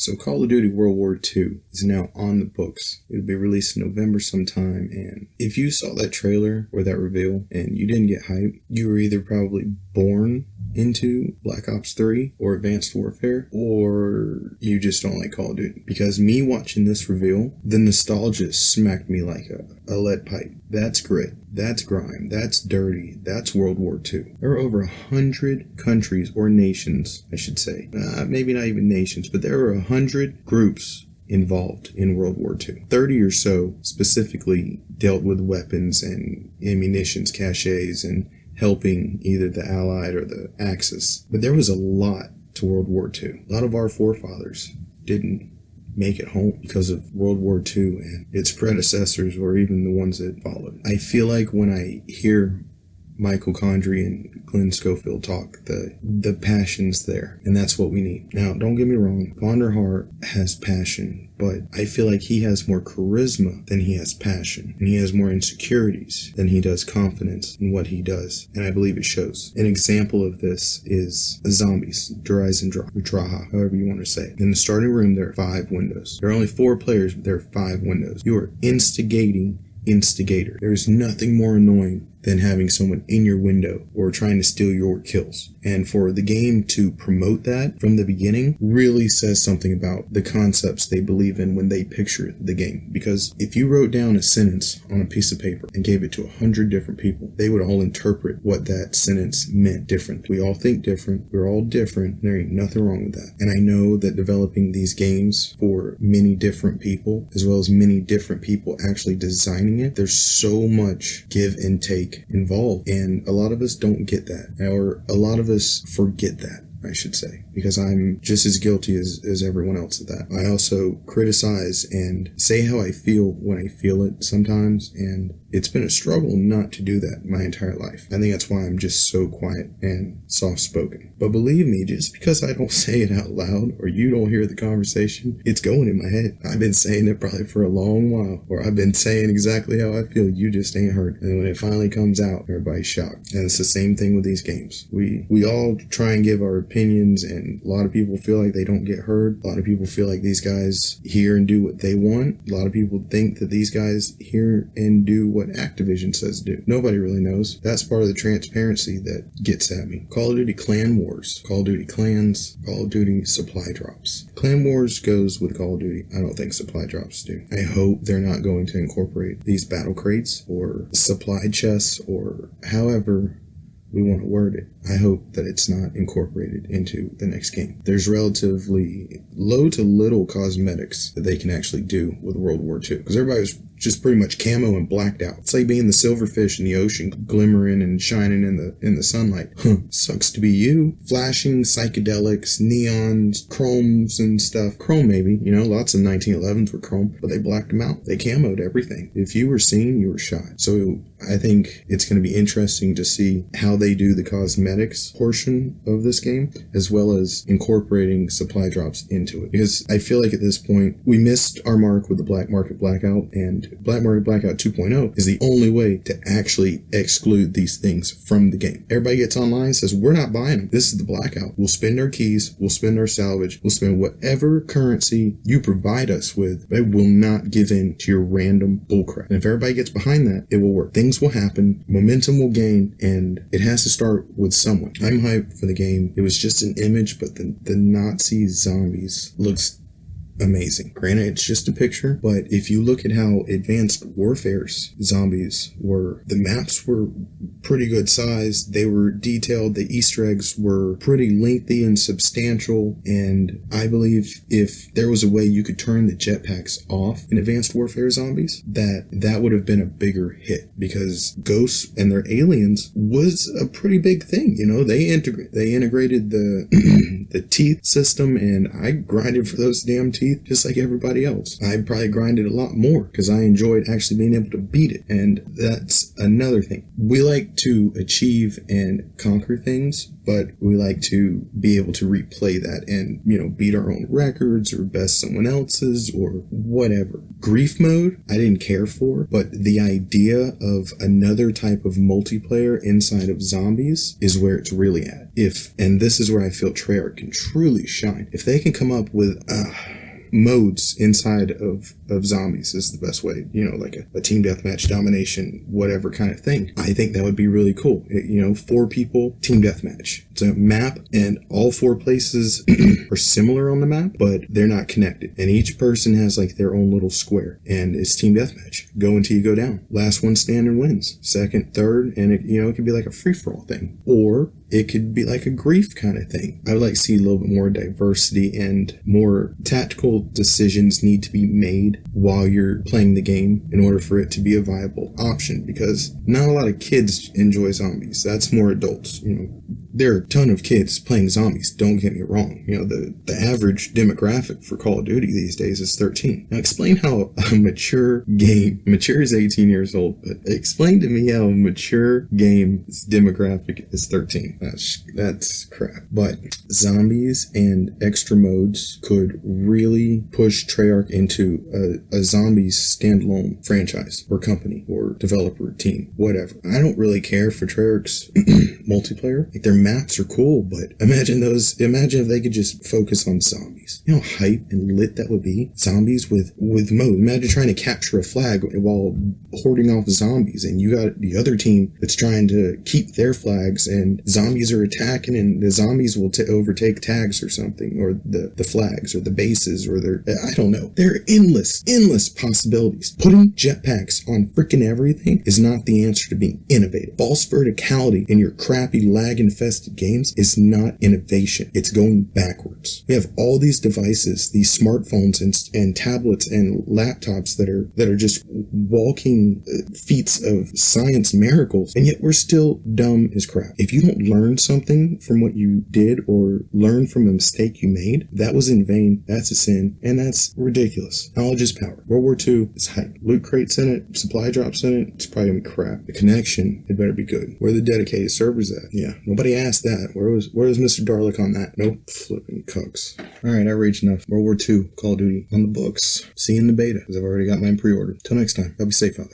So Call of Duty World War II is now on the books. It'll be released in November sometime, and if you saw that trailer or that reveal and you didn't get hype, you were either probably born into Black Ops 3 or Advanced Warfare, or you just don't like Call of Duty. Because me watching this reveal, the nostalgia smacked me like a lead pipe. That's grit, that's grime, that's dirty, that's World War II. There are over 100 countries, or nations, I should say. Maybe not even nations, but there are 100 groups involved in World War II. 30 or so specifically dealt with weapons and ammunitions caches and helping either the Allied or the Axis. But there was a lot to World War II. A lot of our forefathers didn't make it home because of World War II and its predecessors, or even the ones that followed. I feel like when I hear Michael Condrey and Glenn Schofield talk, the passion's there, and that's what we need. Now, don't get me wrong, Vonderhaar has passion, but I feel like he has more charisma than he has passion, and he has more insecurities than he does confidence in what he does, and I believe it shows. An example of this is zombies, Dries and Draha, however you want to say it. In the starting room, there are 5 windows. There are only 4 players, but there are 5 windows. You are instigator. There is nothing more annoying than having someone in your window or trying to steal your kills. And for the game to promote that from the beginning really says something about the concepts they believe in when they picture the game. Because if you wrote down a sentence on a piece of paper and gave it to 100 different people, they would all interpret what that sentence meant different. We all think different. We're all different. There ain't nothing wrong with that. And I know that developing these games for many different people, as well as many different people actually designing it, there's so much give and take involved, and a lot of us don't get that, or a lot of us forget that, I should say, because I'm just as guilty as everyone else of that. I also criticize and say how I feel when I feel it sometimes, and it's been a struggle not to do that my entire life. I think that's why I'm just so quiet and soft-spoken. But believe me, just because I don't say it out loud or you don't hear the conversation, it's going in my head. I've been saying it probably for a long while, or I've been saying exactly how I feel. You just ain't heard. And when it finally comes out, everybody's shocked. And it's the same thing with these games. We all try and give our opinions, and a lot of people feel like they don't get heard. A lot of people feel like these guys hear and do what they want. A lot of people think that these guys hear and do what Activision says do. Nobody really knows. That's part of the transparency that gets at me. Call of Duty Clan Wars, Call of Duty Clans, Call of Duty Supply Drops. Clan Wars goes with Call of Duty. I don't think Supply Drops do. I hope they're not going to incorporate these battle crates or supply chests, or however we want to word it. I hope that it's not incorporated into the next game. There's relatively low to little cosmetics that they can actually do with World War II, because everybody was just pretty much camo and blacked out. It's like being the silverfish in the ocean, glimmering and shining in the sunlight. Sucks to be you. Flashing psychedelics, neons, chromes and stuff. Chrome maybe, lots of 1911s were chrome, but they blacked them out. They camoed everything. If you were seen, you were shot. So I think it's going to be interesting to see how they do the cosmetics portion of this game, as well as incorporating supply drops into it. Because I feel like at this point, we missed our mark with the Black Market Blackout, and Black Market Blackout 2.0 is the only way to actually exclude these things from the game. Everybody gets online and says, we're not buying them. This is the blackout. We'll spend our keys, we'll spend our salvage, we'll spend whatever currency you provide us with, but will not give in to your random bullcrap. And if everybody gets behind that, it will work. Things will happen, momentum will gain, and it has to start with someone. I'm hyped for the game. It was just an image, but the Nazi zombies looks amazing. Granted, it's just a picture, but if you look at how Advanced Warfare's zombies were, the maps were pretty good size, they were detailed, the Easter eggs were pretty lengthy and substantial, and I believe if there was a way you could turn the jetpacks off in Advanced Warfare zombies, that would have been a bigger hit, because ghosts and their aliens was a pretty big thing. They integrated the the teeth system, and I grinded for those damn teeth teeth just like everybody else. I probably grinded a lot more because I enjoyed actually being able to beat it. And that's another thing. We like to achieve and conquer things, but we like to be able to replay that and, beat our own records or best someone else's or whatever. Grief mode, I didn't care for, but the idea of another type of multiplayer inside of zombies is where it's really at. And this is where I feel Treyarch can truly shine. If they can come up with modes inside of zombies is the best way, like a team deathmatch, domination, whatever kind of thing. I think that would be really cool. 4 people, team deathmatch. It's a map and all 4 places are similar on the map, but they're not connected. And each person has like their own little square and it's team deathmatch. Go until you go down. Last one standing wins. Second, third, and it could be like a free-for-all thing. Or it could be like a grief kind of thing. I would like to see a little bit more diversity and more tactical decisions need to be made while you're playing the game in order for it to be a viable option, because not a lot of kids enjoy zombies. That's more adults. There are a ton of kids playing zombies, don't get me wrong. The average demographic for Call of Duty these days is 13. Now explain how a mature is 18 years old, but explain to me how a mature game's demographic is 13. That's crap. But zombies and extra modes could really push Treyarch into a zombies standalone franchise or company or developer team, whatever. I don't really care for Treyarch's multiplayer. Like, their maps are cool, but imagine if they could just focus on zombies. You know how hype and lit that would be? Zombies with mode. Imagine trying to capture a flag while hoarding off zombies, and you got the other team that's trying to keep their flags, and zombies are attacking, and the zombies will overtake tags or something, or the flags, or the bases, or I don't know. There are endless possibilities. Putting jetpacks on freaking everything is not the answer to being innovative. False verticality in your crappy lag-infested games is not innovation. It's going backwards. We have all these devices, these smartphones and tablets and laptops that are just walking feats of science miracles, and yet we're still dumb as crap. If you don't learn something from what you did or learn from a mistake you made, that was in vain, that's a sin, and that's ridiculous. Knowledge is power. World War II is hype. Loot crates in it, supply drops in it, it's probably gonna be crap. The connection, it better be good. Where are the dedicated servers at? Yeah, nobody asked that. Where was Mr. Darlick on that? Nope. Flipping cucks. Alright, I raged enough. World War II, Call of Duty, on the books. See you in the beta, because I've already got mine pre-ordered. Till next time, y'all be safe out there.